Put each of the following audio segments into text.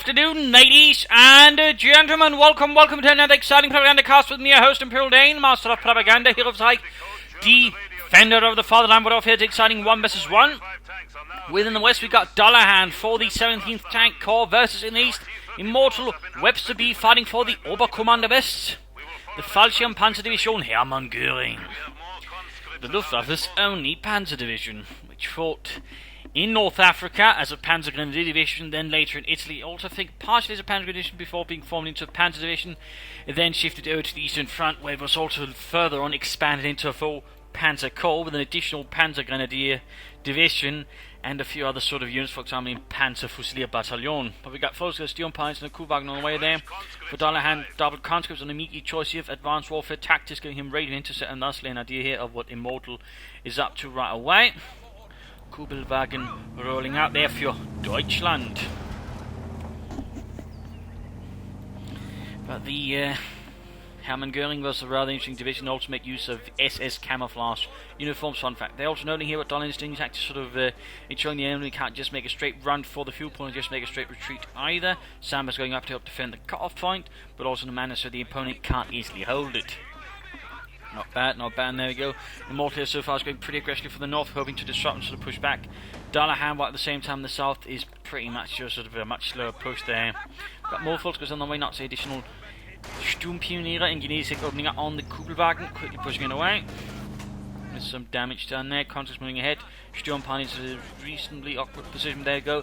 afternoon, ladies and gentlemen. Welcome to another exciting Propagandacast with me, your host, Imperial Dane, Master of Propaganda, Hero of Psych, Defender of the Fatherland. We're off here to exciting 1 vs 1. Within the west, we got Dullahan for the 17th Tank Corps versus in the east, Immortal Webster B fighting for the Oberkommando West, the Fallschirm Panzer Division Hermann Göring, the Luftwaffe's only Panzer Division, which fought in North Africa as a Panzer Grenadier Division, then later in Italy, also I think partially as a Panzer Division before being formed into a Panzer Division. It then shifted over to the Eastern Front, where it was also further on expanded into a full Panzer Corps with an additional Panzer Grenadier Division and a few other sort of units, for example in Panzer Fusilier Battalion. But we got Volkswagen Steel Pines and a Kuhwagen on the way there. For Dullahan, double conscripts on a meaty choice here of advanced warfare tactics, giving him radio intercept and thusly an idea here of what Immortal is up to right away. Kugelwagen rolling out there for Deutschland. But the Hermann Göring was a rather interesting division, also make use of SS camouflage uniforms. Fun fact, they're also noting here what Dullahan is doing is actually sort of ensuring the enemy can't just make a straight run for the fuel point, just make a straight retreat either. Samba's going up to help defend the cut-off point, but also in a manner so the opponent can't easily hold it. Not bad, and there we go. Immortal so far is going pretty aggressively for the north, hoping to disrupt and sort of push back Dullahan, while at the same time the south is pretty much just sort of a much slower push there. Got more Volkswagen on the way, not the additional Sturmpioniere, engineers opening up on the Kugelwagen, quickly pushing it away. There's some damage done there, conscripts moving ahead. Sturmpan is a reasonably awkward position, there you go.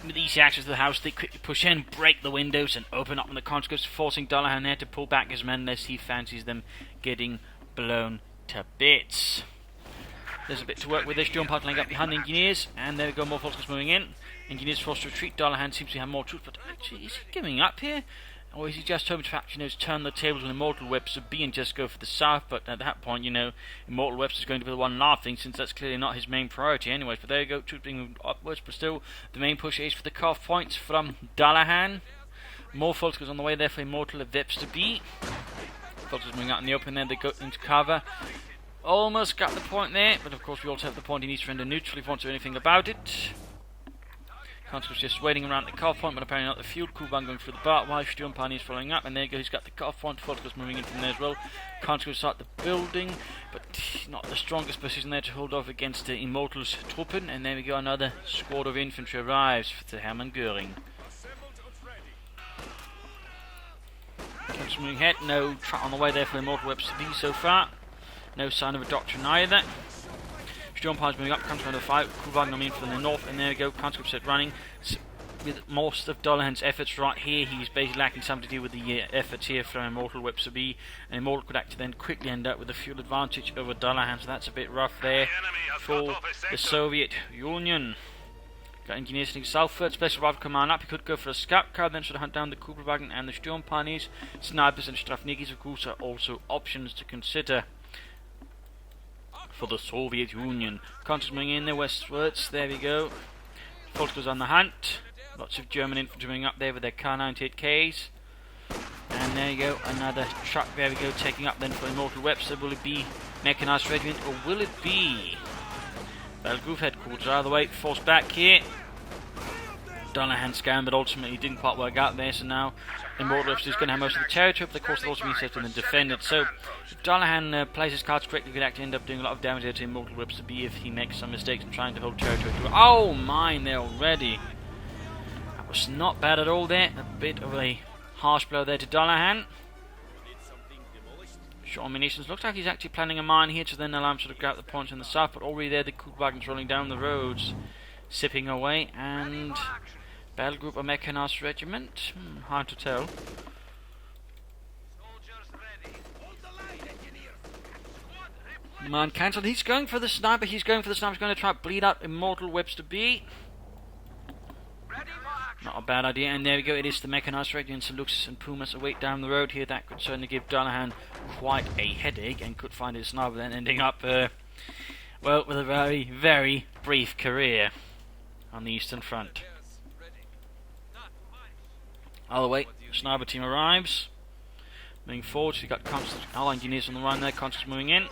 With easy access to the house, they quickly push in, break the windows and open up on the conscripts, forcing Dullahan there to pull back his men lest he fancies them getting blown to bits. There's a bit to work with this. Sturmpan laying up behind the engineers, and there we go, more Volkswagen moving in. Engineers forced to retreat. Dullahan seems to have more troops, but actually, is he giving up here? Or is he just hoping to turn the tables on Immortal Webster B and just go for the south? But at that point, you know, Immortal Webster is going to be the one laughing, since that's clearly not his main priority anyways. But there you go, troops being moved upwards, but still, the main push is for the cut-off points from Dullahan. More Volkswagen on the way there for Immortal Webster B. Volkswagen moving out in the open there, they go into cover. Almost got the point there, but of course we also have the point he needs to render neutral if he wants to do anything about it. Conscripts just waiting around the cut-off point, but apparently not the field. Kuban going through the bar while Sturmpan is following up, and there you go, he's got the cut-off point. Volkswagen moving in from there as well. Conscripts start the building, but not the strongest position there to hold off against the Immortal's Truppen, and there we go, another squad of infantry arrives for the Hermann Göring. Conscripts moving ahead, no trap on the way there for Immortal Webster B so far. No sign of a doctrine either. Sturmpan's moving up, conscripts on the fight, Kuhwagen coming in from the north, and there we go, conscripts set running. With most of Dullahan's efforts right here, he's basically lacking something to do with the efforts here from Immortal Webster B, and Immortal could actually then quickly end up with a fuel advantage over Dullahan, so that's a bit rough there for the Soviet Union. Got engineers heading southward, Special Rifle Command up, he could go for a scout car, then should hunt down the Kugelwagen and the Sturmpanis. Snipers and Strafnikis of course are also options to consider for the Soviet Union. Conscripts moving in there westwards, there we go. Volkswagen's on the hunt. Lots of German infantry moving up there with their K98Ks. And there you go, another truck, there we go, taking up then for Immortal Webster. Will it be Mechanized Regiment or will it be Belgrove headquarters? Either way, forced back here. Dullahan scanned, but ultimately didn't quite work out there, so now Immortal Webster is going to have most of the territory, but of course they'll also be set in and defended. So if Dullahan plays his cards correctly, he could actually end up doing a lot of damage there to Immortal Webster B if he makes some mistakes in trying to hold territory. Oh, mine there already. That was not bad at all there. A bit of a harsh blow there to Dullahan. Short on munitions. Looks like he's actually planning a mine here to then allow him to sort of grab the points in the south, but already there the Kugelwagen's rolling down the roads, sipping away, and Battle Group or Mechanized Regiment? Hard to tell. Man cancelled. He's going for the sniper. He's going to try to bleed out Immortal Webster B. Not a bad idea. And there we go. It is the Mechanized Regiment. So Lux and Pumas await down the road here. That could certainly give Dullahan quite a headache and could find his sniper then ending up, well, with a very, very brief career on the Eastern Front. Other way, sniper team arrives. Moving forward, so you've got Allied engineers on the run there, conscripts moving in.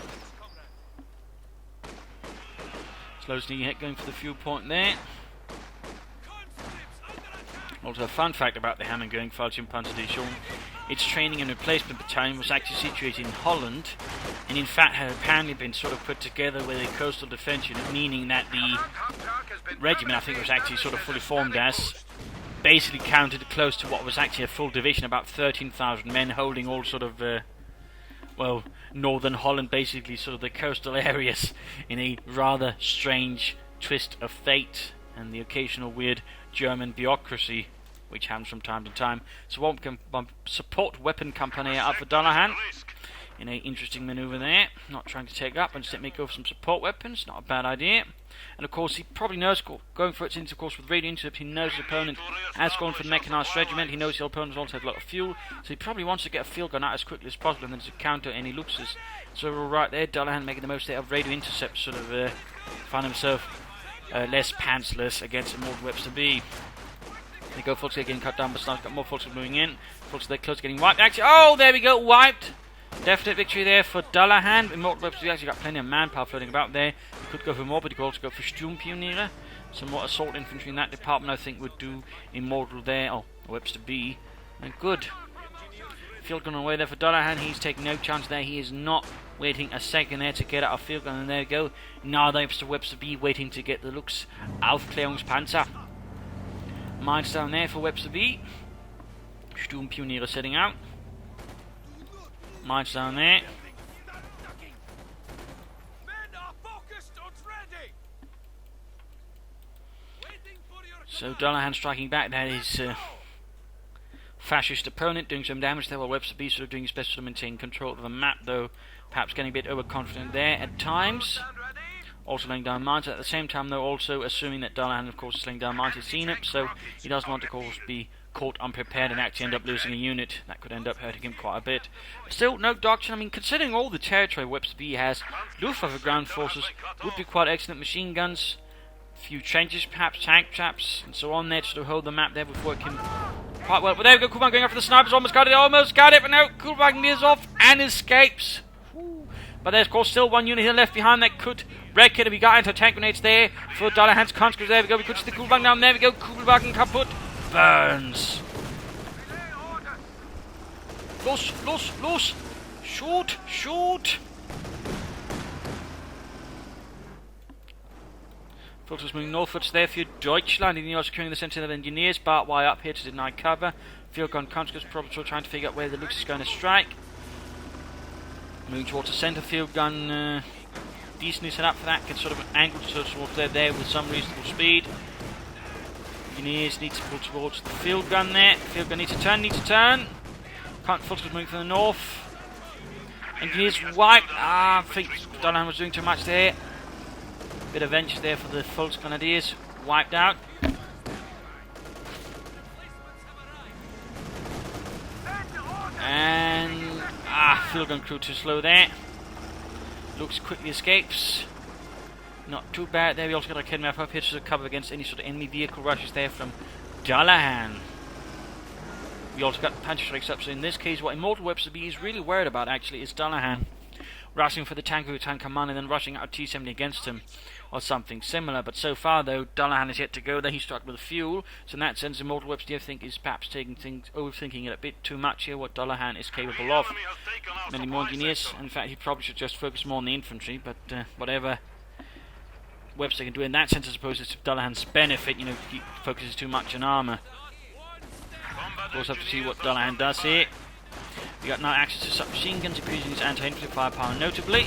Slow sneaking ahead, going for the fuel point there. Also, a fun fact about the Hammer Göring Fallschirmpanzerdivision: its training and replacement battalion was actually situated in Holland, and in fact had apparently been sort of put together with a coastal defence unit, meaning that the regiment, I think, was actually sort of fully formed as, basically counted close to what was actually a full division, about 13,000 men holding all sort of, well, northern Holland, basically sort of the coastal areas, in a rather strange twist of fate and the occasional weird German bureaucracy which happens from time to time. So one support weapon company up for Dullahan in a interesting manoeuvre there, not trying to take up and just let me go for some support weapons, not a bad idea. And of course he probably knows, going for it since of course with radio intercept he knows his opponent has gone for the mechanised regiment, he knows the opponent also has a lot of fuel, so he probably wants to get a field gun out as quickly as possible and then to counter any luxes. So we're right there, Dullahan making the most there of radio intercept, sort of find himself less pantsless against Immortal Webster B. They go, folks, they're getting cut down, but Snipes got more folks moving in. Folks, they're close to getting wiped. Actually, oh, there we go, wiped. Definite victory there for Dullahan. Immortal Webster actually got plenty of manpower floating about there. You could go for more, but you could also go for Sturmpioniere. Some more assault infantry in that department, I think, would do Immortal there. Oh, Webster B. And good. Field gun away there for Dullahan. He's taking no chance there. He is not waiting a second there to get out of field gun. And there we go. Now there's Webster B waiting to get the looks. Aufklärungspanzer. Mines down there for Webster B. Sturmpioniere setting out. Mines down there. So Dullahan striking back. That is fascist opponent doing some damage there, while Webster B sort of doing his best to maintain control of the map, though perhaps getting a bit overconfident there at times. Also laying down mines at the same time, though, also assuming that Dullahan, of course, is laying down mines. He's seen it, so he doesn't want to, of course, be caught unprepared and actually end up losing a unit. That could end up hurting him quite a bit. But still, no doctrine. I mean, considering all the territory Webster B has, Luftwaffe ground forces would be quite excellent. Machine guns, a few trenches, perhaps tank traps, and so on there to sort of hold the map there would work him quite well. But there we go, Kuhlmann going after the snipers, almost got it, but no, Kuhlmann veers off and escapes. But there's, of course, still one unit here left behind that could wreck it if we got anti-tank grenades there for Dullahan's conscripts. There we go, we could see the Kuhlwagen down. There we go, Kuhlwagen kaputt. Burns. Los. Shoot. Filters moving northwards there for Deutschland. Even though securing the centre of engineers. Barbed wire up here to deny cover. Field gun conscripts probably still trying to figure out where the Lux is going to strike. Moving towards the centre, field gun decently set up for that, can sort of angle towards there with some reasonable speed. Engineers need to pull towards the field gun there. Field gun needs to turn. Can't focus moving from the north. Engineers wiped. I think Dullahan was doing too much there. Bit of venture there for the Volksgrenadiers. Wiped out. And field gun crew too slow there. Looks quickly escapes. Not too bad there. We also got our Kedmap up here to cover against any sort of enemy vehicle rushes there from Dullahan. We also got Panzer strikes up. So in this case, what Immortal Webster B is really worried about actually is Dullahan rushing for the tank command and then rushing out T-70 against him or something similar. But so far though, Dullahan is yet to go there. He's struck with fuel. So in that sense, Immortal Webster I think is perhaps overthinking it a bit too much here, what Dullahan is capable of. Many more engineers. In fact, he probably should just focus more on the infantry, but whatever Webster can do in that sense, I suppose it's to Dullahan's benefit, you know, he focuses too much on armour. We'll also have to see what Dullahan does here. We got now access to submachine guns, using his anti-infantry firepower notably.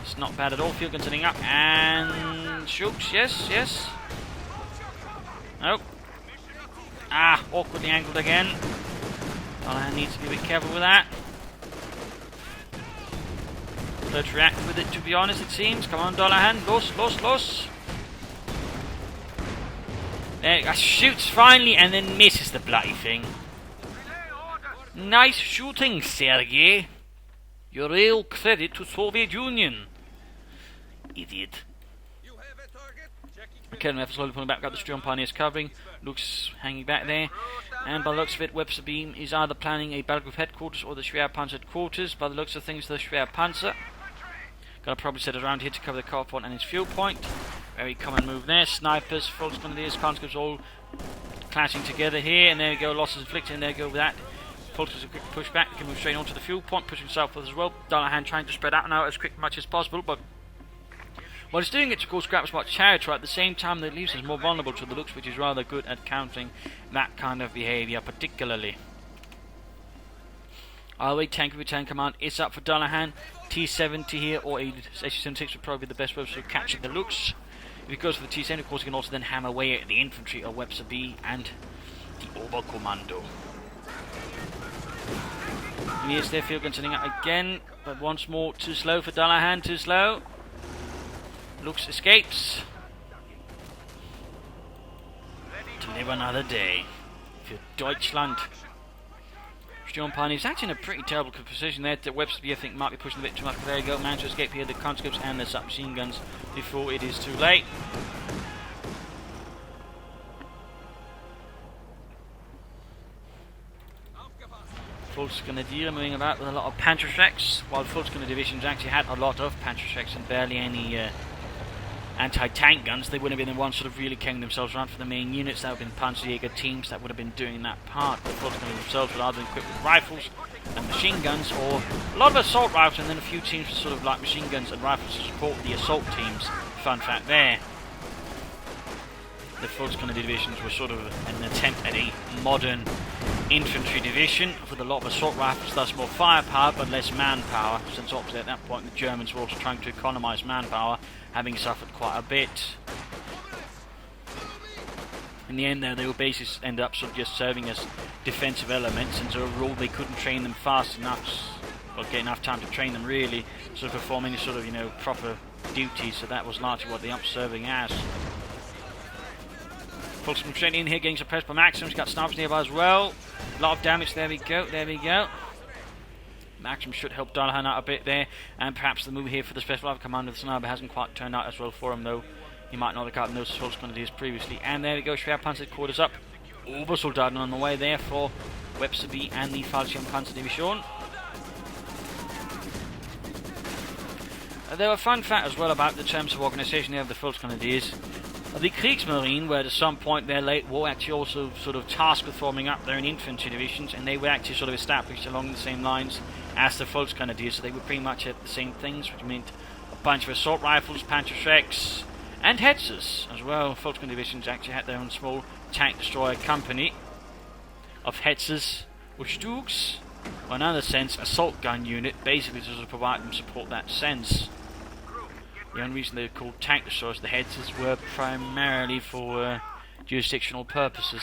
It's not bad at all. Field gun setting up and shoots. Yes. Nope. Awkwardly angled again. Dullahan needs to be a bit careful with that. Let's react with it, to be honest, it seems. Come on, Dullahan. Los. There, shoots finally and then misses the bloody thing. Nice shooting, Sergei. Your real credit to Soviet Union. Idiot. Kedmap slowly pulling back, got the Sturm Pioneers covering. Looks hanging back there. And by the looks of it, Webster Beam is either planning a battle group headquarters or the Schwerpanzer headquarters. By the looks of things, the Schwerpanzer. Gonna probably set it around here to cover the car point and his fuel point. Very common move there. Snipers, Volksgrenadiers, conscripts all clashing together here, and there we go, losses inflicted, and there we go with that. Fulton's a quick push back, he can move straight onto the fuel point, pushing himself as well. Dullahan trying to spread out now as quick much as possible, but while he's doing it, of course, grabs much territory. At the same time, that leaves us more vulnerable to the looks, which is rather good at countering that kind of behaviour, particularly. Our tank return command is up for Dullahan. T70 here, or a SU-76 would probably be the best way of catching the looks. If he goes for the T70, of course, he can also then hammer away at the infantry of Webster B and the Oberkommando. And here's their field gun turning up again, but once more, too slow for Dullahan, too slow. Looks escapes. To live another day for Deutschland. John Pioneer is actually in a pretty terrible position there. Webster, I think, might be pushing a bit too much. But there you go, managed to escape here the conscripts and the submachine guns before it is too late. Volksgrenadier moving about with a lot of Panzerschrecks, while Volksgrenadier divisions actually had a lot of Panzerschrecks and barely any anti-tank guns. They would have been the ones sort of really carrying themselves around for the main units. That would have been Panzerjäger teams that would have been doing that part. But Volksgrenadier themselves would either been equipped with rifles and machine guns, or a lot of assault rifles, and then a few teams with sort of like machine guns and rifles to support the assault teams. Fun fact there. The Volksgrenadier divisions were sort of an attempt at a modern infantry division with a lot of assault rifles, thus more firepower but less manpower, since obviously at that point the Germans were also trying to economise manpower, having suffered quite a bit. In the end though, they will basically end up sort of just serving as defensive elements, and so overall they couldn't train them fast enough, or get enough time to train them really, sort of perform any sort of, you know, proper duties, so that was largely what they ended up serving as. Fulton straight in here, getting suppressed by Maxims. Got snipers nearby as well. A lot of damage. There we go. There we go. Maxim should help Dullahan out a bit there, and perhaps the move here for the Special Rifle Commander of the Sniper hasn't quite turned out as well for him, though. He might not have gotten those Volksgrenadiers previously. And there we go. Schwerpanzer quarters up. Obersoldaten on the way there for Webster B and the Fallschirmpanzerdivision. There were fun fact as well about the terms of organisation there of the Volksgrenadiers. The Kriegsmarine were at some point their late war actually also sort of tasked with forming up their own infantry divisions, and they were actually sort of established along the same lines as the Volksgrenadiers, so they were pretty much at the same things, which meant a bunch of assault rifles, Panzerschrecks, and Hetzers as well. Volksgrenadier divisions actually had their own small tank destroyer company of Hetzers or Stugs, or in another sense, assault gun unit, basically to sort of provide them support that sense. The only reason they were called tank destroyers, the Hetzers, were primarily for jurisdictional purposes.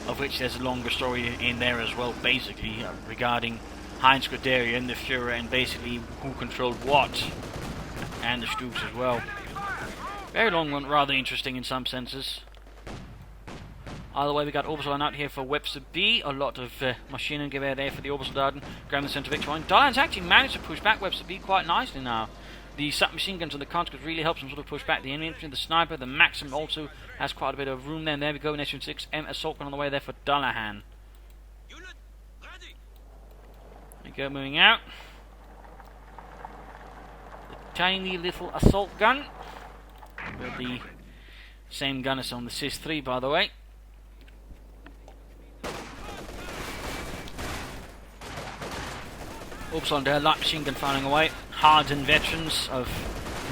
Of which there's a longer story in there as well, basically, regarding Heinz Guderian, the Fuhrer, and basically who controlled what, and the Stugs as well. Very long one, rather interesting in some senses. Either way, we got Obersoldaten out here for Webster B. A lot of Maschinengewehr there for the Obersoldaten. Grabbing the centre victory line. Dullahan's actually managed to push back Webster B quite nicely now. The submachine guns and the conscripts really helps him sort of push back the infantry. The sniper, the Maxim also has quite a bit of room there. And there we go, an SU-6M assault gun on the way there for Dullahan. There we go, moving out. The tiny little assault gun. With the same gun as on the SIS-3, by the way. Also on their light machine gun firing away. Hardened veterans of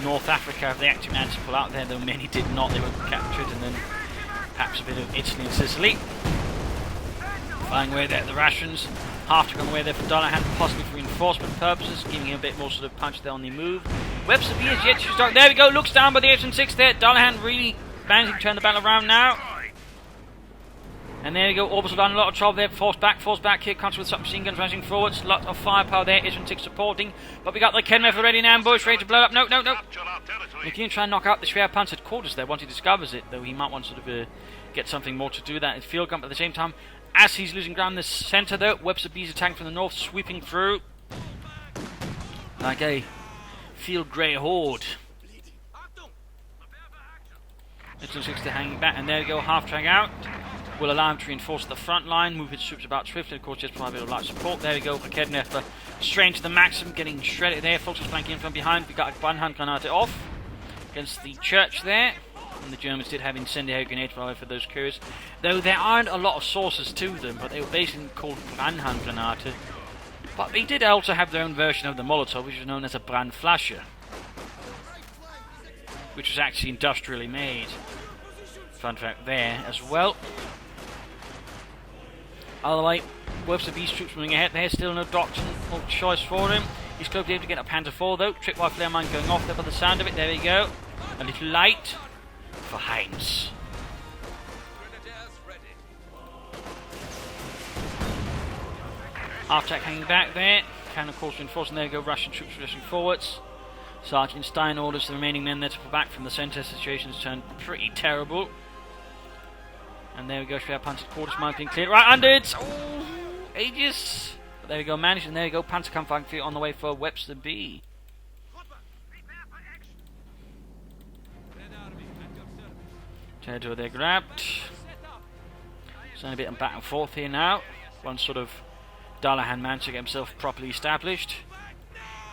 North Africa, they actually managed to pull out there, though many did not. They were captured, and then perhaps a bit of Italy and Sicily. Firing away there at the rations. Half on the way there for Dullahan, possibly for reinforcement purposes, giving him a bit more sort of punch there on the move. Webster B is yet to start. There we go, looks down by the SN6 there. Dullahan really managing to turn the battle around now. And there we go, Obersoldaten, a lot of trouble there, forced back here, comes with submachine guns rushing forwards, lot of firepower there, SN6 supporting, but we got the Kenmeth already in ambush, ready to blow up, no. We can try and knock out the Schwerpanzer quarters there once he discovers it, though he might want to sort of get something more to do that in field gun, but at the same time, as he's losing ground in the centre though, Webster B's attacking from the north, sweeping through, like a field grey horde. SN6 hanging back, and there we go, half track out. Will allow him to reinforce the front line, move his troops about swiftly, of course, just provide a bit of light support. There we go, Kednefer straight to the Maxim, getting shredded there. Folks are flanking in from behind. We got a Banhandgranate off against the church there. and the Germans did have incendiary grenades for those couriers. Though there aren't a lot of sources to them, but they were basically called Brandhandgranate. But they did also have their own version of the Molotov, which was known as a Brandflasche, which was actually industrially made. Fun fact there as well. Either way, Webster B's troops moving ahead. There's still no doctrine or choice for him. He's going to be able to get a Panzer IV though. Trick by flare mine going off there by the sound of it. There we go. A little light for Heinz. Half-track hanging back there. Can of course reinforcing. There we go. Russian troops rushing forwards. Sergeant Stein orders the remaining men there to pull back from the centre. Situation has turned pretty terrible. And there we go. Schwer Panzer quarters mine being cleared. Right under it. Oh, ages. But there we go. Managed. And there we go. Panzerkampfwagen on the way for Webster B. Territory there grabbed. It's only a bit of back and forth here now. One sort of Dullahan managed to get himself properly established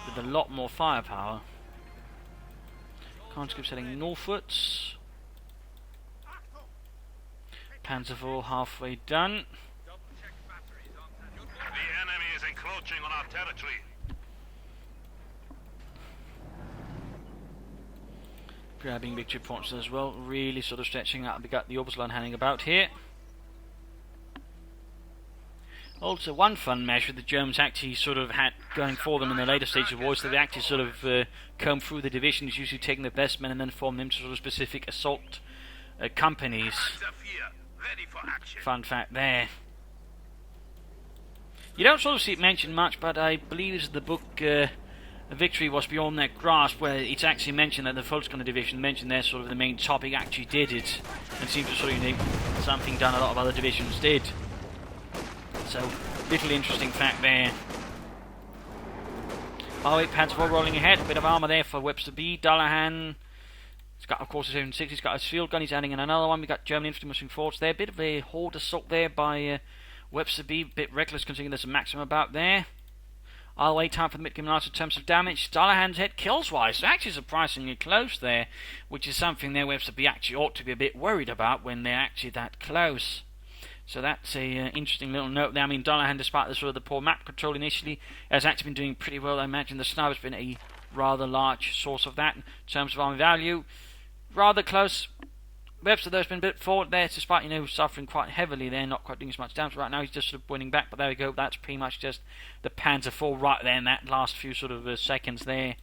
with a lot more firepower. Conscripts heading northwards. Panzer IV halfway done. The enemy is encroaching on our territory. Grabbing victory points as well, really sort of stretching out. We got the Oberstlein hanging about here. Also, one fun measure the Germans actually sort of had going for them in the later stage of war is that they actually sort of comb through the divisions, usually taking the best men and then form them into sort of specific assault companies. Fun fact there. You don't sort of see it mentioned much, but I believe this is the book Victory Was Beyond Their Grasp, where it's actually mentioned that the Volkskunde division mentioned their sort of the main topic actually did it, and seems to sort of something done a lot of other divisions did. So, little interesting fact there. Oh wait, Panzer IV rolling ahead, a bit of armour there for Webster B. Dullahan, he's got of course his own 6, he's got his field gun, he's adding in another one. We got German infantry moving forwards there, a bit of a horde assault there by Webster B, a bit reckless considering there's a maximum about there. All the way time for the mid-game in terms of damage. Dullahan's head kills-wise, so actually surprisingly close there, which is something there Webster B actually ought to be a bit worried about when they're actually that close. So that's a interesting little note there. I mean, Dullahan, despite the sort of the poor map control initially, has actually been doing pretty well. I imagine the sniper's been a rather large source of that in terms of army value. Rather close. Webster, though, has been a bit forward there, despite, suffering quite heavily there, not quite doing as much damage. Right now, he's just sort of winning back, but there we go. That's pretty much just the Panzer IV right there in that last few sort of seconds there. In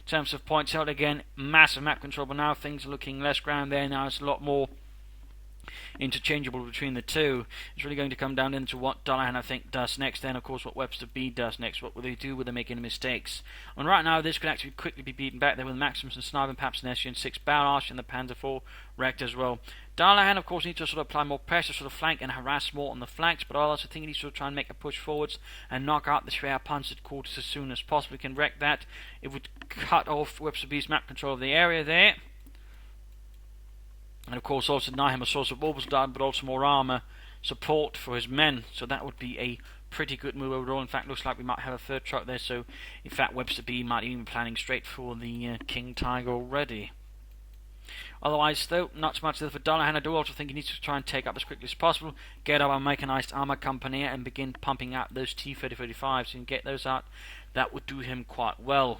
terms of points held, again, massive map control, but now things are looking less ground there. Now it's a lot more interchangeable between the two. It's really going to come down into what Dullahan, I think, does next, then of course what Webster B does next. What will they do when they're making mistakes? And right now this could actually quickly be beaten back there with Maximus and Sniper and perhaps an SG6 barrage and the Panzer IV wrecked as well. Dullahan of course needs to sort of apply more pressure, sort of flank and harass more on the flanks, but I also think he needs to try and make a push forwards and knock out the Schwer Panzer quarters as soon as possible. He can wreck that. It would cut off Webster B's map control of the area there. And of course also deny him a source of Oberstlein, but also more armour support for his men. So that would be a pretty good move overall. In fact, looks like we might have a third truck there. So in fact, Webster B might even be planning straight for the King Tiger already. Otherwise, though, not so much there for Dullahan. I do also think he needs to try and take up as quickly as possible, get up a mechanized armour company and begin pumping out those T-30-35s and get those out. That would do him quite well.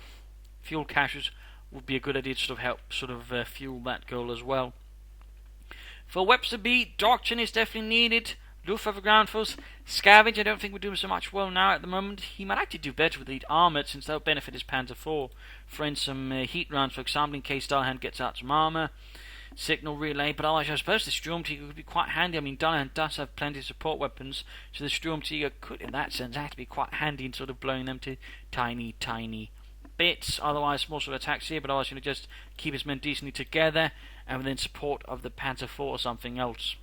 Fuel caches would be a good idea to sort of help fuel that goal as well. For Webster B, doctrine is definitely needed. Luftwaffe ground force, scavenge, I don't think we're doing so much well now at the moment. He might actually do better with the armoured, since that would benefit his Panzer IV. For some heat rounds, for example, in case Dullahan gets out some armour. Signal relay, but I suppose the Sturmtiger would be quite handy. I mean, Dullahan does have plenty of support weapons, so the Sturmtiger could, in that sense, actually be quite handy in sort of blowing them to tiny, tiny bits. Otherwise, more sort of attacks here, but otherwise, just keep his men decently together and within support of the Panzer IV or something else.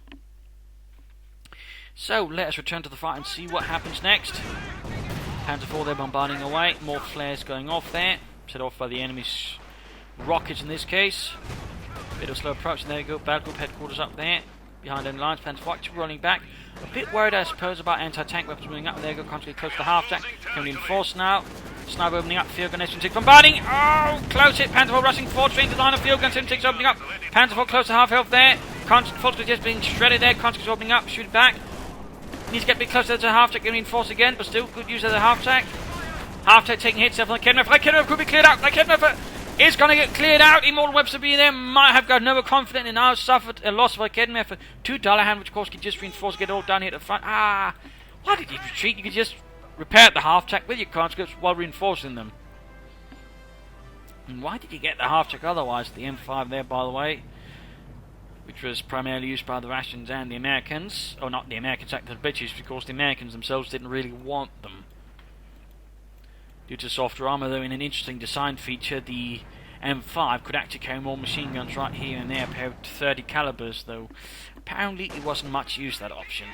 So, let us return to the fight and see what happens next. Panzer IV, they're bombarding away. More flares going off there. Set off by the enemy's rockets in this case. Bit of slow approach, and there you go. Battle Group headquarters up there. Behind enemy lines, Panzer IV rolling back. A bit worried, I suppose, about anti-tank weapons moving up. There you go, constantly close to the half-track. Can reinforce now. Sniper opening up, field gun S6 bombarding. Oh, close hit. Panther rushing forward, straight into the line of field gun. S6 opening up. Panther close to half health there. Conscript just being shredded there. Conscript opening up, shoot back. Needs to get a bit closer to the half track, getting reinforced again, but still good use of the half track. Half track taking hits, definitely Kedmeth. Kedmeth could be cleared out. Kedmeth is going to get cleared out. Immortal Webster being there might have got no confidence and now suffered a loss by Kedmeth to Dullahan, which of course could just reinforce, get all down here at the front. Why did you retreat? You could just repair the half track with your conscripts while reinforcing them. And why did you get the half track otherwise? The M5 there, by the way, which was primarily used by the Russians and the Americans. Oh, not the Americans, actually the British, because the Americans themselves didn't really want them. Due to softer armour, though, in an interesting design feature, the M5 could actually carry more machine guns right here and there, paired to 30 calibers, though apparently it wasn't much used, that option.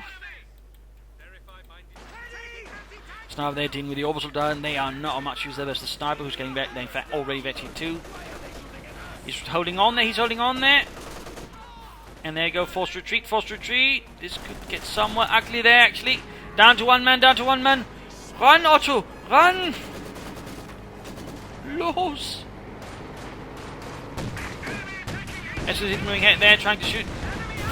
So now they're dealing with the orbital Dullahan. They are not much use there. There's the sniper who's getting back. They're in fact already vetted too. He's holding on there. He's holding on there. And there you go. Forced retreat. Forced retreat. This could get somewhat ugly there actually. Down to one man. Down to one man. Run, Otto. Run. Los. SS's moving ahead there. Trying to shoot.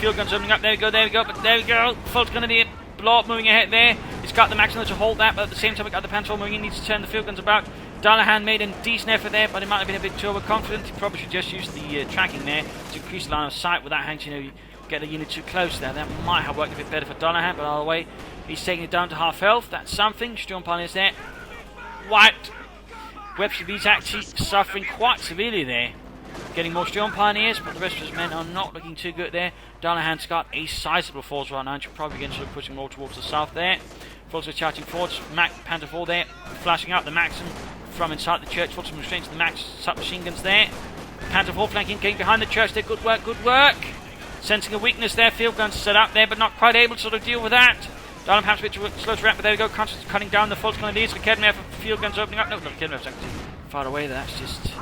Field guns opening up. There we go. There we go. But there we go. Fault's going to be a blow up moving ahead there. He's got the Maxim to hold that, but at the same time we got the Panther moving in, needs to turn the field guns about. Dullahan made a decent effort there, but he might have been a bit too overconfident. He probably should just use the tracking there to increase the line of sight without having to, you get the unit too close there. That might have worked a bit better for Dullahan, but either way, he's taking it down to half health. That's something. Storm Pioneers there. Wiped. Webster is actually suffering quite severely there. Getting more Storm Pioneers, but the rest of his men are not looking too good there. Dullahan's got a sizable force right now, and should probably begin sort of pushing more towards the south there. Fulton charging forwards, Panther 4 there, flashing out the Maxim from inside the church. Fulton straight to the Max submachine guns there. Panther 4 flanking, getting behind the church there. Good work, good work. Sensing a weakness there, field guns set up there, but not quite able to sort of deal with that. Dullahan perhaps a bit slow to react, but there we go. Constance cutting down the Fulton on these. Kedmeth, field guns opening up. No, Kedmeth's actually far away there. That's just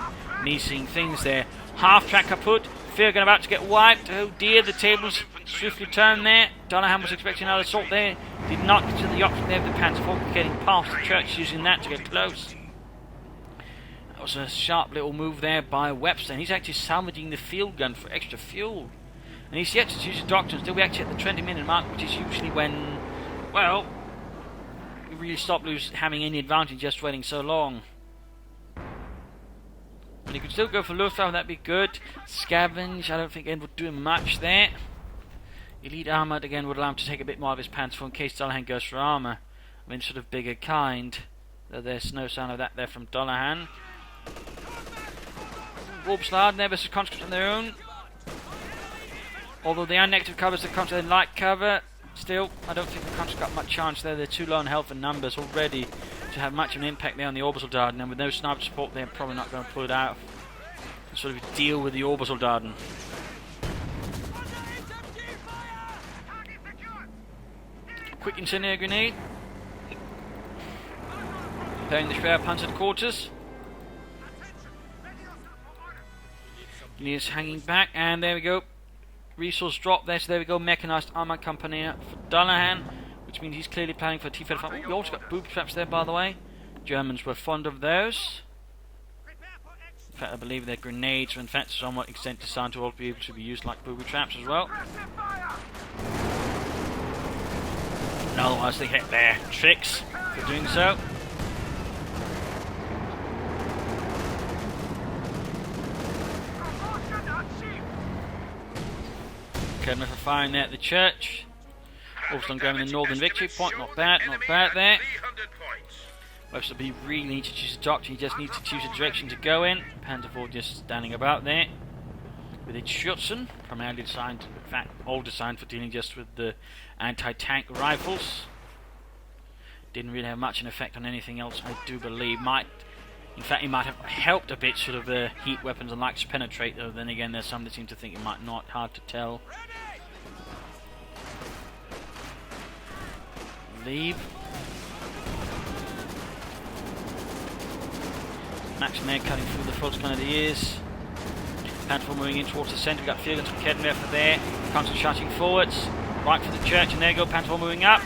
me seeing things there. Half track kaput. Field gun about to get wiped. Oh dear, the tables swiftly turned there. Dullahan was expecting another assault there. Did not consider the option there of the Panther 4 getting past the church, using that to get close. That was a sharp little move there by Webster. And he's actually salvaging the field gun for extra fuel. And he's yet to use the doctrines. Still, we actually at the 20-minute mark, which is usually when, well, we really stop having any advantage just waiting so long. But he could still go for Luftwaffe, that'd be good. Scavenge, I don't think Ed would do much there. Elite Armoured again would allow him to take a bit more of his Panther in case Dullahan goes for armour. I mean, sort of bigger kind. Though there's no sign of that there from Dullahan. Warpslard, never some conscripts on their own. Although they are negative covers, the conscripts in light cover. Still, I don't think the conscripts got much chance there. They're too low in health and numbers already to have much of an impact there on the orbital Dullahan, and with no sniper support they're probably not going to pull it out and sort of deal with the orbital Dullahan. Quick incendiary grenade. Preparing the spare panzer quarters. He is hanging back, and there we go. Resource drop there, so there we go. Mechanized armor company for Dullahan, which means he's clearly planning for a T-35. We also got booby traps there, by the way. Germans were fond of those. In fact, I believe their grenades were in fact to somewhat extent designed to all be able to be used like booby traps as well. And otherwise they hit their tricks for doing so. Kedmeth for firing there at the church. Also on going in the northern victory point. Not bad there. Webster B really needs to choose a doctrine. He just needs to choose a direction to go in. Panther 4 just standing about there. With its Schutzen, primarily designed, in fact, all designed for dealing just with the anti-tank rifles. Didn't really have much an effect on anything else, I do believe. In fact, it might have helped a bit, sort of the heat weapons and likes to penetrate, though then again there's some that seem to think it might not. Hard to tell. Leave. Max Meg cutting through the Fulton Grenadiers. Panther moving in towards the centre. We've got field guns from Kedmeth there. Constant shooting forwards. Right for the church, and there you go. Panther moving up.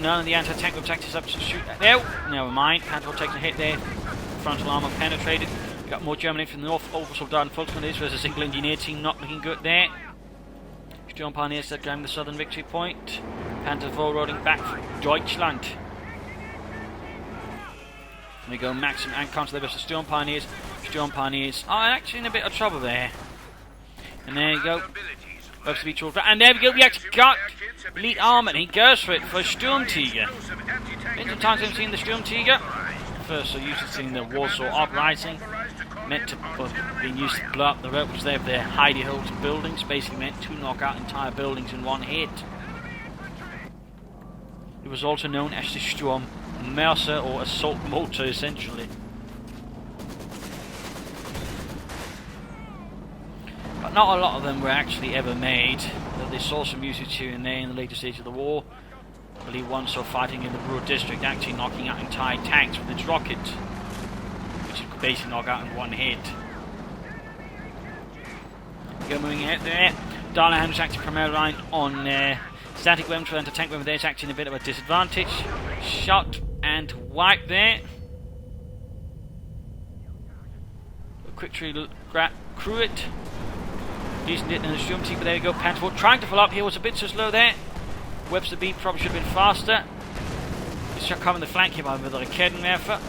none of the anti-tank objectives up to shoot at. No, never mind. Panzer takes a hit there. Frontal armour penetrated. We've got more German in from the north. Oversoldat and Volksman is versus a single engineer team. Not looking good there. Sturm Pioneers are grabbing the southern victory point. Panzer IV rolling back for Deutschland. We go Maxim and counter there versus Sturm Pioneers. Sturm Pioneers are actually in a bit of trouble there. And there you go. Webster beach all, and there we go. We actually got elite armor. And he goes for it for Sturmtiger. Been some times I've seen the Sturmtiger. First, so used to seeing the Warsaw Uprising. Meant to being used to blow up the rebels there with their hidey holes in buildings. Basically meant to knock out entire buildings in one hit. It was also known as the Sturm Mercer or assault motor, essentially. But not a lot of them were actually ever made. Though they saw some usage here and there in the later stage of the war. I believe one saw fighting in the Ruhr district, actually knocking out entire tanks with its rocket, which it could basically knock out in one hit. Go moving ahead there. Dullahan's actually primarily relying on static weapons for anti-tank weapons. There's actually in a bit of a disadvantage. Shot and wipe there. A quick tree crew it. Decent hit in the Sturmtiger, but there we go. Panzer trying to follow up here, was a bit too slow there. Webster B probably should have been faster. He's coming the flank here by the Raketenwerfer.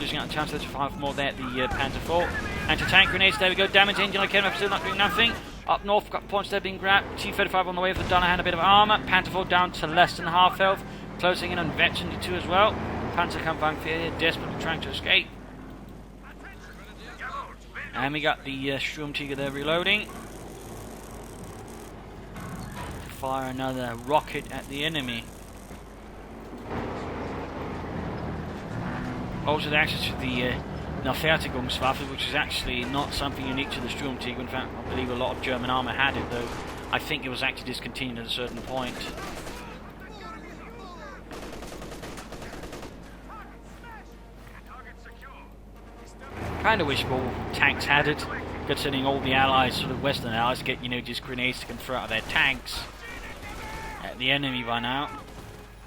Losing out a chance to fire more there at the Panzer IV. Anti-tank grenades, there we go. Damage engine, Raketenwerfer still not doing nothing. Up north, got points there being grabbed. T-35 on the way for Dullahan, a bit of armour. Panzer IV down to less than half health. Closing in on Veteran 2 as well. Panzer Kampfwagen here, desperately trying to escape. And we got the Sturmtiger there reloading. Fire another rocket at the enemy. Also the access to the Nachfertigungswaffe, which is actually not something unique to the Sturmtiger. In fact, I believe a lot of German armour had it, though I think it was actually discontinued at a certain point. Kind of wish all tanks had it, considering all the allies, sort of Western allies, get, you know, just grenades they can throw out of their tanks at the enemy by now.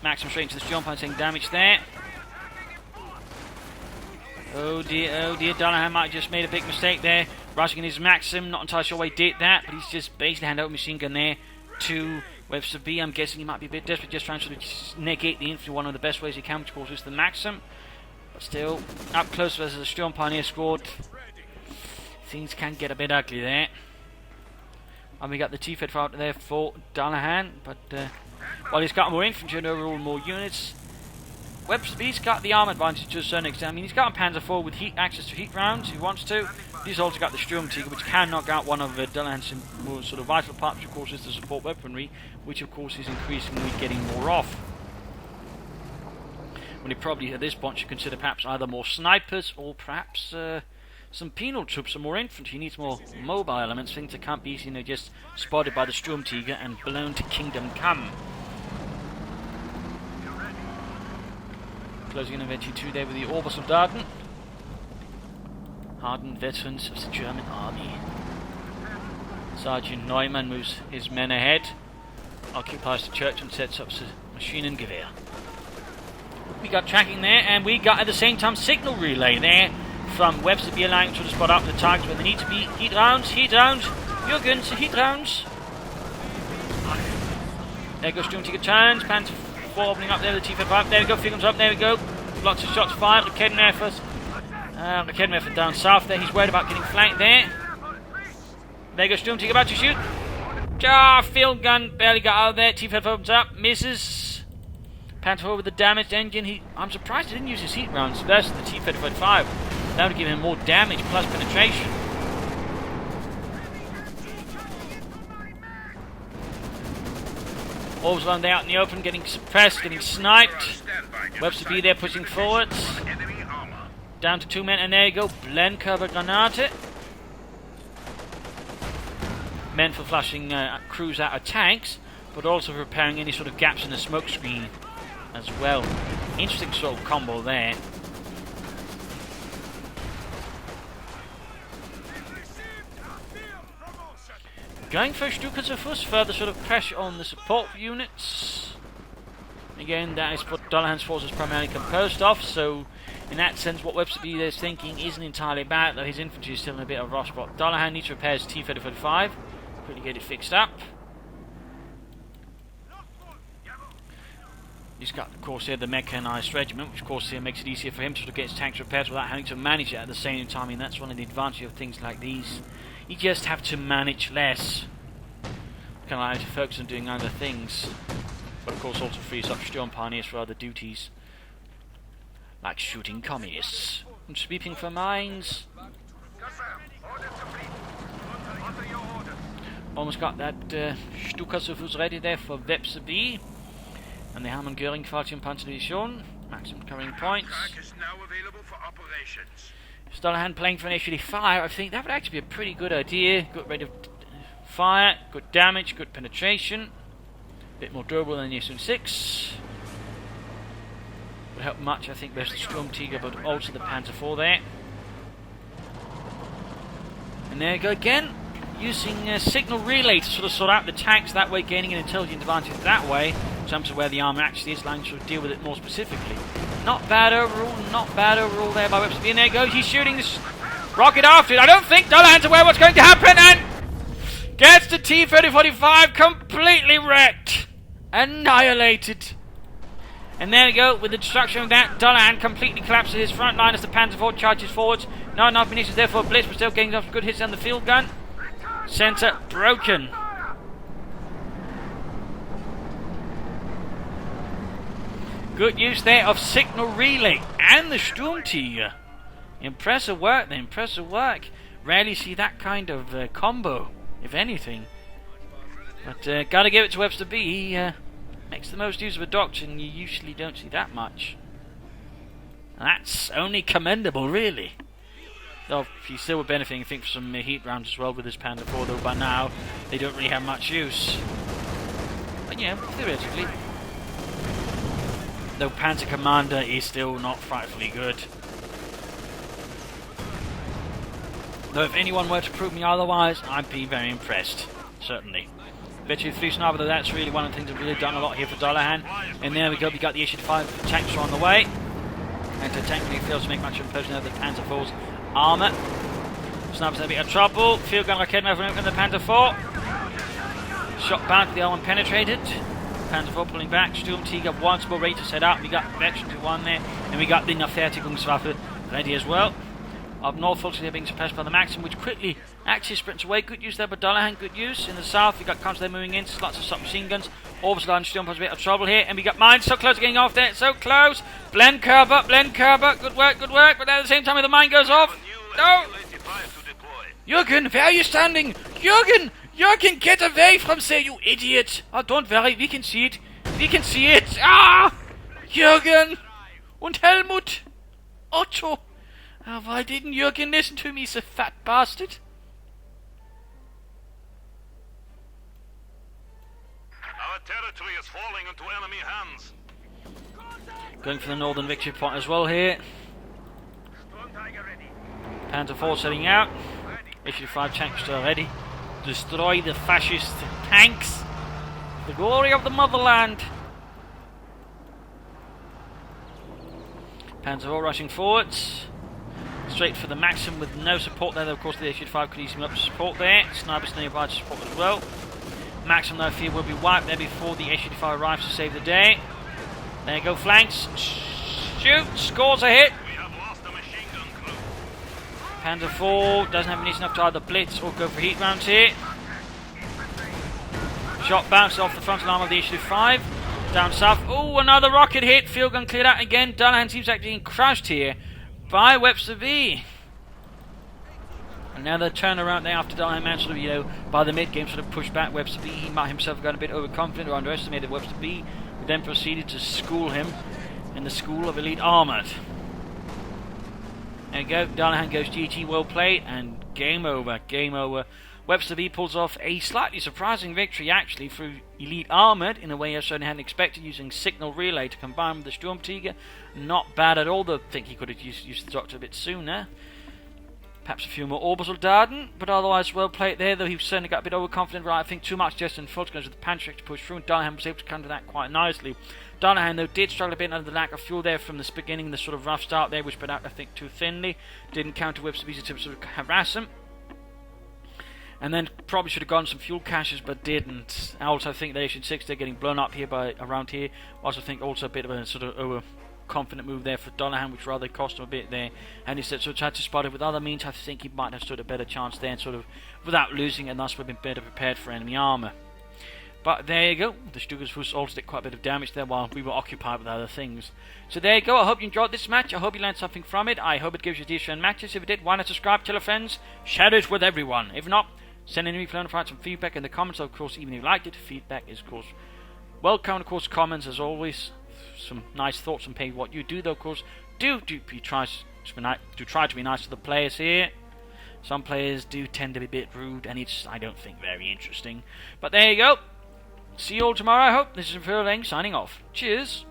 Maxim straight into the jump, I'm saying damage there. Oh dear, Dullahan might have just made a big mistake there. Rushing in his Maxim, not entirely sure why he did that, but he's just basically handed out a machine gun there to Webster B. I'm guessing he might be a bit desperate, just trying to sort of negate the infantry one of the best ways he can, which of course is the Maxim. But still, up close versus the Sturm Pioneer squad. Things can get a bit ugly there. And we got the T-Fed out there for Dullahan, but while he's got more infantry and overall more units, Webster B's got the arm advantage to a certain extent. I mean, he's got a Panzer IV with access to heat rounds if he wants to. He's also got the Sturmtiger, which can knock out one of Dullahan's more sort of vital parts, which of course is the support weaponry, which of course is increasingly getting more off. When he probably at this point should consider perhaps either more snipers or perhaps some penal troops or more infantry. He needs more mobile elements, things that can't be easily, you know, just spotted by the Sturmtiger and blown to kingdom come. Closing in on Veteran 2 there with the Obersoldaten. Hardened veterans of the German army. Sergeant Neumann moves his men ahead, occupies the church and sets up a Maschinengewehr. We got tracking there, and we got at the same time signal relay there from Webster B allowing to spot up the targets where they need to be. Heat rounds, Jürgens, heat rounds. There goes Sturmtiger turns, Panzer IV opening up there, the T-55, there we go, Figums up, there we go. Lots of shots fired, Raketenwerfer down south there, he's worried about getting flanked there. There goes Sturmtiger about to shoot. Field gun, barely got out of there, T-55 opens up, misses. Panzer IV with the damaged engine, I'm surprised he didn't use his heat rounds versus the T-55. That would give him more damage plus penetration. All's one there out in the open, getting suppressed, getting sniped. Webster B there pushing forwards. Down to 2 men, and there you go, Blenkerbergranate. Meant for flushing crews out of tanks, but also for repairing any sort of gaps in the smoke screen as well. Interesting sort of combo there. Going for Stukas of Fuss, further sort of pressure on the support units. Again, that is what Dullahan's forces primarily composed of, so in that sense what Webster is thinking isn't entirely bad, though his infantry is still in a bit of a rough spot. Dullahan needs to repair his T-3045, quickly get it fixed up. He's got, of course, here the mechanised regiment, which of course here makes it easier for him to get his tanks repaired without having to manage it at the same time. I mean, that's one of the advantages of things like these. You just have to manage less. Kind of like to focus on doing other things. But of course also frees up Sturm Pioneers for other duties. Like shooting communists and sweeping for mines. Almost got that Stuka-Sufus ready there for Webster B. And the Hermann Göring Panzerdivision. Maximum covering points. Dullahan playing for an initially fire. I think that would actually be a pretty good idea. Good rate of fire, good damage, good penetration. A bit more durable than the S-26. Would help much, I think, versus the Sturmtiger, but also the Panzer IV there. And there you go again. Using a signal relay to sort of sort out the tanks, that way gaining an intelligent advantage that way, in terms of where the armour actually is, allowing to sort of deal with it more specifically. Not bad overall there by Webster. And there goes, he's shooting this rocket after it. I don't think Dullahan's aware what's going to happen, and gets the T-3045 completely wrecked. Annihilated. And there we go, with the destruction of that, Dullahan completely collapses his front line as the Panzer IV charges forwards. Not enough munitions there for a blitz, but still getting off good hits on the field gun. Centre broken. Good use there of signal relay and the Sturmtiger. Impressive work there, impressive work. Rarely see that kind of combo, if anything. But gotta give it to Webster B. He makes the most use of a doctrine you usually don't see that much. And that's only commendable, really. Though he still would benefit, I think, from some heat rounds as well with his Panzer IV, though by now they don't really have much use. But yeah, theoretically. Though Panzer Commander is still not frightfully good. Though if anyone were to prove me otherwise, I'd be very impressed. Certainly. Virtue 3 Sniper, though that's really one of the things that's really done a lot here for Dullahan. And there we go, we got the Issue-5 tanks on the way. And to tank really fails to make much of an impression of the Panzer IV's armour. Snipers in a bit of trouble. Field gun rocket movement from the Panzer IV. Shot back, the armor penetrated. Panzer IV pulling back. Sturmtiger once more ready to set up. We got Veteran to 1 there. And we got the Nachfertigungswaffe ready as well. Up north, fortunately, being suppressed by the Maxim, which quickly actually sprints away. Good use there by Dullahan, good use. In the south, we got Counter there moving in, lots of submachine guns. Orbiter and Sturm has a bit of trouble here, and we got mines so close to getting off there, so close. Blend curve up, good work, but at the same time, the mine goes off. No! Jürgen, where are you standing? Jürgen, get away from there, you idiot! Oh, don't worry, we can see it. Ah! Jürgen! Und Helmut! Otto! Oh, why didn't Jürgen listen to me, the fat bastard? Our territory is falling into enemy hands. Going for the northern victory point as well here. Panzer IV setting out. Issue-5 tanks are ready. Destroy the fascist tanks. The glory of the motherland. Panzer IV rushing forwards. Straight for the Maxim with no support there, though of course the Issue-5 could easily up to support there. Snipers nearby to support as well. Maxim, though, I fear will be wiped there before the Issue-5 arrives to save the day. There you go, flanks. Shoot! Scores a hit! We have lost a machine gun crew. Panzer IV doesn't have enough to either blitz or go for heat rounds here. Shot bounced off the frontal arm of the Issue-5. Down south. Oh, another rocket hit. Field gun cleared out again. Dullahan seems like being crushed here by Webster B. And now the turnaround there after Dullahan managed to, by the mid-game sort of pushed back Webster B. He might himself have got a bit overconfident or underestimated Webster B, who then proceeded to school him in the School of Elite Armoured. There you go, Dullahan goes GG, well played, and game over. Webster B pulls off a slightly surprising victory actually through Elite Armoured in a way I certainly hadn't expected, using signal relay to combine with the Sturmtiger. Not bad at all, though I think he could have used the Doctor a bit sooner. Perhaps a few more orbital Darden, but otherwise well played there, though he certainly got a bit overconfident. Right, I think too much just in front because of the Panzer to push through, and Dullahan was able to counter that quite nicely. Dullahan, though, did struggle a bit under the lack of fuel there from the beginning, the sort of rough start there, which spread out, I think, too thinly. Didn't counter Webster easy to sort of harass him. And then probably should have gotten some fuel caches, but didn't. I also think the Asian 6, they're getting blown up here by around here. I also think also a bit of a sort of overconfident move there for Dullahan, which rather cost him a bit there. And he said, so tried to spot it with other means. I think he might have stood a better chance there, and sort of without losing, and thus would have been better prepared for enemy armour. But there you go. The Stukas also did quite a bit of damage there while we were occupied with other things. So there you go. I hope you enjoyed this match. I hope you learned something from it. I hope it gives you decent matches. If it did, why not subscribe, tell your friends, share it with everyone. If not, send in me for some feedback in the comments. Of course, even if you liked it, feedback is of course welcome. Of course, comments as always. Some nice thoughts on maybe what you do, though. Of course, do try to be nice to the players here. Some players do tend to be a bit rude, and it's, I don't think, very interesting. But there you go. See you all tomorrow, I hope. This is Phil Lang signing off. Cheers.